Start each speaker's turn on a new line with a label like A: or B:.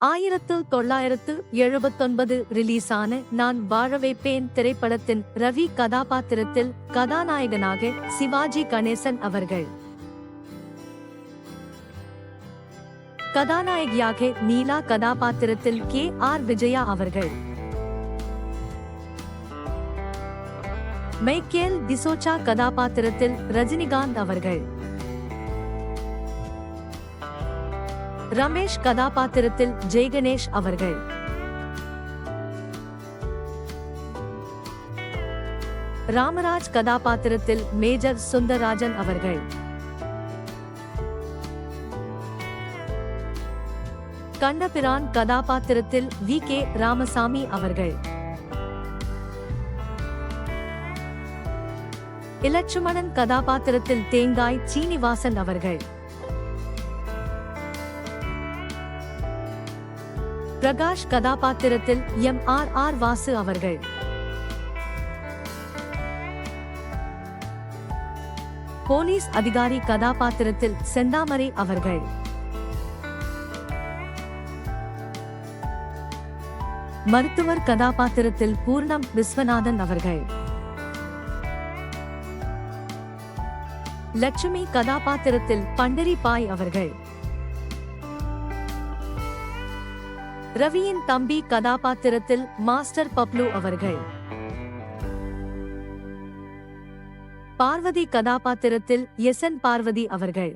A: 1979 ரிலீஸான நான் வாழ வைப்பேன் திரைப்படத்தின் ரவி கதாபாத்திரத்தில் கதாநாயகனாக சிவாஜி கணேசன் அவர்கள், கதாநாயகியாக நீலா கதாபாத்திரத்தில் KR விஜயா அவர்கள், மைக்கேல் டிசோச்சா கதாபாத்திரத்தில் ரஜினிகாந்த் அவர்கள், ரமேஷ் கதாபாத்திரத்தில் ஜெய்கணேஷ் அவர்கள், ராமராஜ் கதாபாத்திரத்தில் மேஜர் சுந்தரராஜன் அவர்கள், கண்ணபிரான் கதாபாத்திரத்தில் VK ராமசாமி அவர்கள், இலட்சுமணன் கதாபாத்திரத்தில் தேங்காய் சீனிவாசன் அவர்கள், பிரகாஷ் கதாபாத்திரத்தில் MRR வாசு அவர்கள், போலீஸ் அதிகாரி கதாபாத்திரத்தில் செந்தாமரை அவர்கள், மருத்துவர் கதாபாத்திரத்தில் பூர்ணம் விஸ்வநாதன் அவர்கள், லட்சுமி கதாபாத்திரத்தில் பண்டரி பாய் அவர்கள், ரவியின் தம்பி கதாபாத்திரத்தில் மாஸ்டர் பப்ளு அவர்கள், பார்வதி கதாபாத்திரத்தில் SN பார்வதி அவர்கள்.